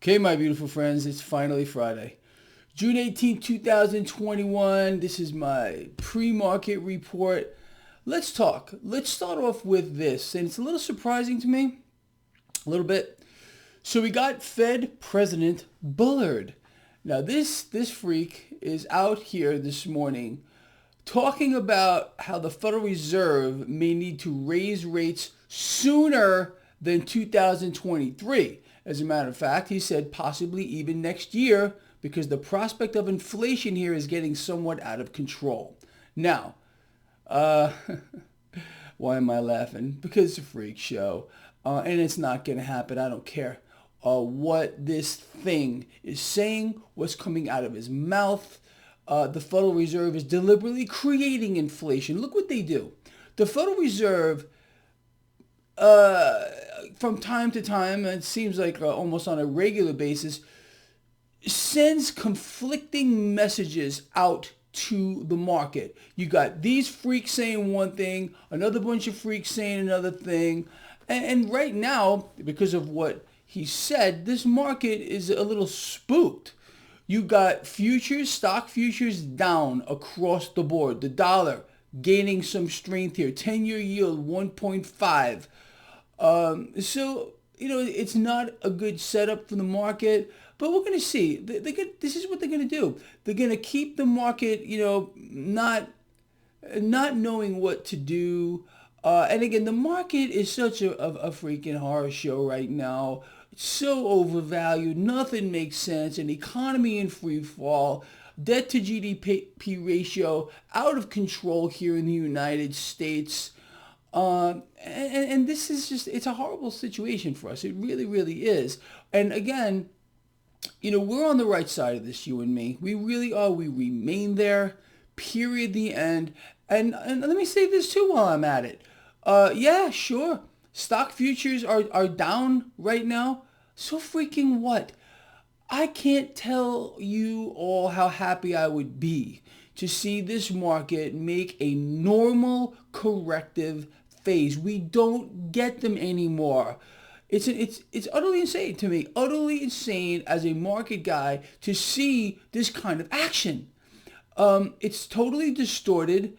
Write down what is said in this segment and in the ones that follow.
Okay, my beautiful friends, it's finally Friday. June 18th, 2021. This is my pre-market report. Let's talk. Let's start off with this, and it's a little surprising to me, a little bit. So we got Fed President Bullard. Now this freak is out here this morning talking about how the Federal Reserve may need to raise rates sooner than 2023. As a matter of fact, he said possibly even next year because the prospect of inflation here is getting somewhat out of control. Now, why am I laughing? Because it's a freak show, and it's not going to happen. I don't care what this thing is saying, what's coming out of his mouth. The Federal Reserve is deliberately creating inflation. Look what they do. The Federal Reserve, from time to time, and it seems like almost on a regular basis, sends conflicting messages out to the market. You got these freaks saying one thing, another bunch of freaks saying another thing. And right now, because of what he said, this market is a little spooked. You got futures, stock futures down across the board. The dollar gaining some strength here. 10-year yield 1.5. So, it's not a good setup for the market, but we're going to see. This is what they're going to do. They're going to keep the market, not knowing what to do. And again, the market is such a freaking horror show right now. It's so overvalued. Nothing makes sense. An economy in free fall. Debt to GDP ratio out of control here in the United States. And this is it's a horrible situation for us. It really, really is. And again, we're on the right side of this, you and me. We really are. We remain there, period, the end. And let me say this too while I'm at it. Yeah, sure. Stock futures are down right now. So freaking what? I can't tell you all how happy I would be to see this market make a normal corrective phase. We don't get them anymore. It's utterly insane to me. Utterly insane as a market guy to see this kind of action. It's totally distorted,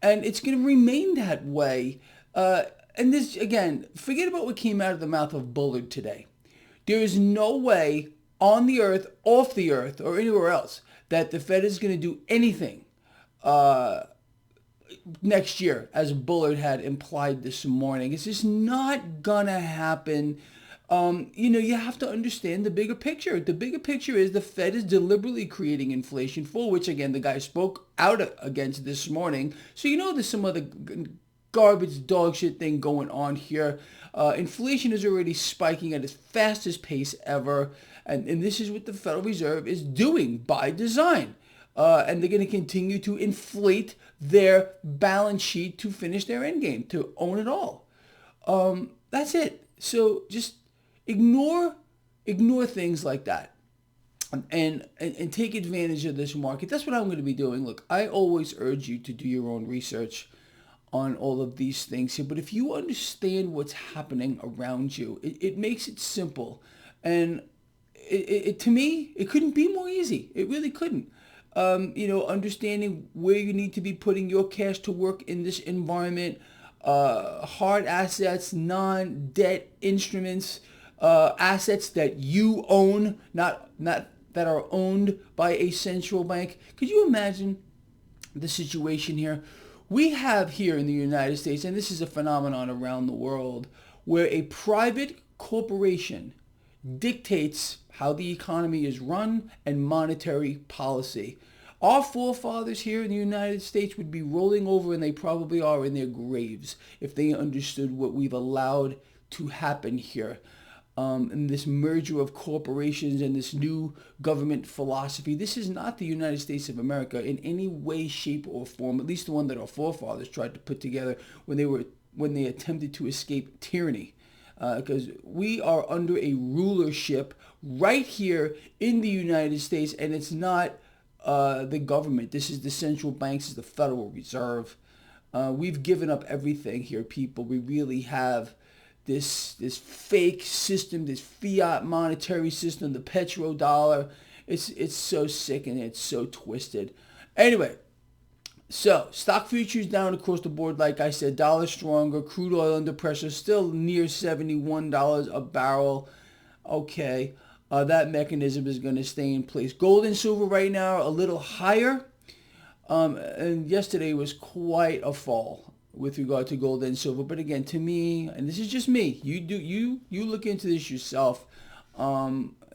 and it's going to remain that way. And this, again, forget about what came out of the mouth of Bullard today. There is no way on the earth, off the earth, or anywhere else that the Fed is going to do anything next year, as Bullard had implied this morning. It's just not going to happen. You have to understand the bigger picture. The bigger picture is the Fed is deliberately creating inflation, for which, again, the guy spoke out against this morning. So there's some other garbage dog shit thing going on here. Inflation is already spiking at its fastest pace ever. And this is what the Federal Reserve is doing by design. And they're going to continue to inflate their balance sheet to finish their end game, to own it all. That's it. So just ignore things like that. And take advantage of this market. That's what I'm going to be doing. Look, I always urge you to do your own research on all of these things here. But if you understand what's happening around you, it makes it simple. And it to me, it couldn't be more easy. It really couldn't. Understanding where you need to be putting your cash to work in this environment, hard assets, non-debt instruments, assets that you own, not that are owned by a central bank. Could you imagine the situation here? We have here in the United States, and this is a phenomenon around the world, where a private corporation dictates how the economy is run and monetary policy. Our forefathers here in the United States would be rolling over, and they probably are, in their graves if they understood what we've allowed to happen here. And this merger of corporations and this new government philosophy. This is not the United States of America in any way, shape, or form, at least the one that our forefathers tried to put together when they attempted to escape tyranny. Because we are under a rulership right here in the United States, and it's not the government. This is the central banks, this is the Federal Reserve. We've given up everything here, people. We really have. this fake system, this fiat monetary system, the petrodollar. It's so sick and it's so twisted. Anyway, so stock futures down across the board. Like I said, dollar stronger, crude oil under pressure, still near $71 a barrel. Okay, that mechanism is going to stay in place. Gold and silver right now a little higher. And yesterday was quite a fall with regard to gold and silver. But again, to me, and this is just me, you look into this yourself.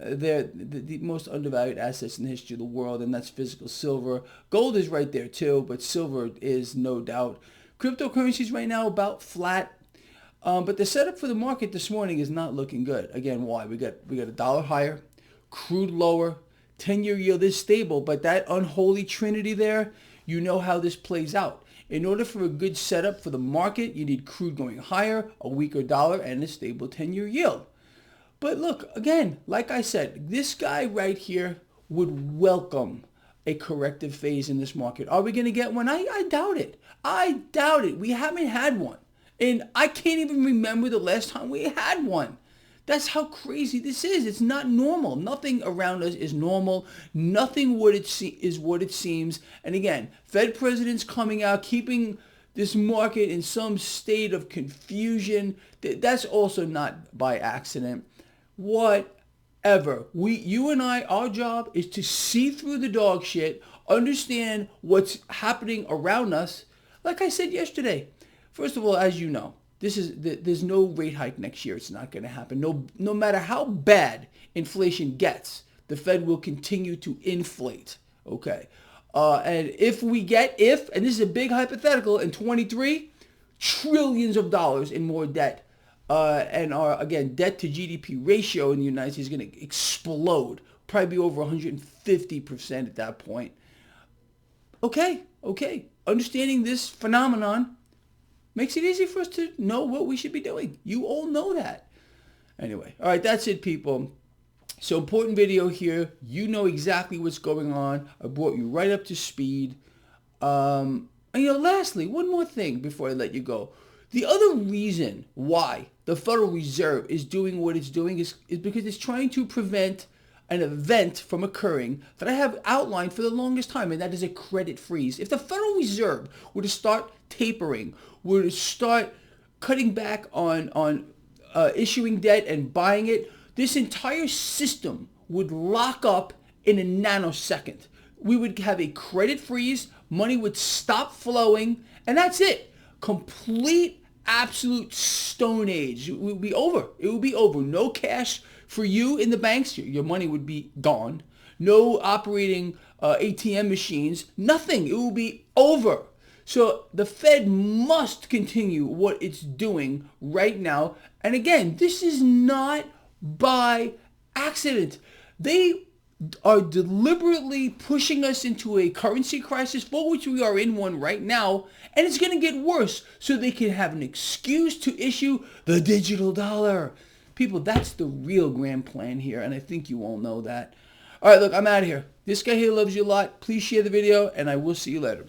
They're the most undervalued assets in the history of the world, and that's physical silver. Gold is right there too, but silver is no doubt. Cryptocurrencies right now about flat. But the setup for the market this morning is not looking good. Again, why? We got a dollar higher, crude lower, 10-year yield is stable, but that unholy trinity there, you know how this plays out. In order for a good setup for the market, you need crude going higher, a weaker dollar, and a stable 10-year yield. But look, again, like I said, this guy right here would welcome a corrective phase in this market. Are we going to get one? I doubt it. I doubt it. We haven't had one. And I can't even remember the last time we had one. That's how crazy this is. It's not normal. Nothing around us is normal. Nothing is what it seems. And again, Fed presidents coming out, keeping this market in some state of confusion. That's also not by accident. Whatever. You and I, our job is to see through the dog shit, understand what's happening around us. Like I said yesterday, first of all, as you know, there's no rate hike next year. It's not going to happen. No matter how bad inflation gets, the Fed will continue to inflate. Okay. And if, and this is a big hypothetical, in 23, trillions of dollars in more debt. And our, again, debt to GDP ratio in the United States is going to explode. Probably be over 150% at that point. Okay. Understanding this phenomenon makes it easy for us to know what we should be doing. You all know that. Anyway, all right, that's it, people. So important video here. You know exactly what's going on. I brought you right up to speed. And lastly, one more thing before I let you go. The other reason why the Federal Reserve is doing what it's doing is because it's trying to prevent an event from occurring that I have outlined for the longest time, and that is a credit freeze. If the Federal Reserve were to start tapering, were to start cutting back on issuing debt and buying it, this entire system would lock up in a nanosecond. We would have a credit freeze, money would stop flowing, and that's it. Complete, absolute stone age. It would be over. It would be over. No cash for you in the banks. Your money would be gone. No operating ATM machines. Nothing. It will be over. So the Fed must continue what it's doing right now. And again, this is not by accident. They are deliberately pushing us into a currency crisis, for which we are in one right now, and it's going to get worse so they can have an excuse to issue the digital dollar. People, that's the real grand plan here, and I think you all know that. All right, look, I'm out of here. This guy here loves you a lot. Please share the video, and I will see you later.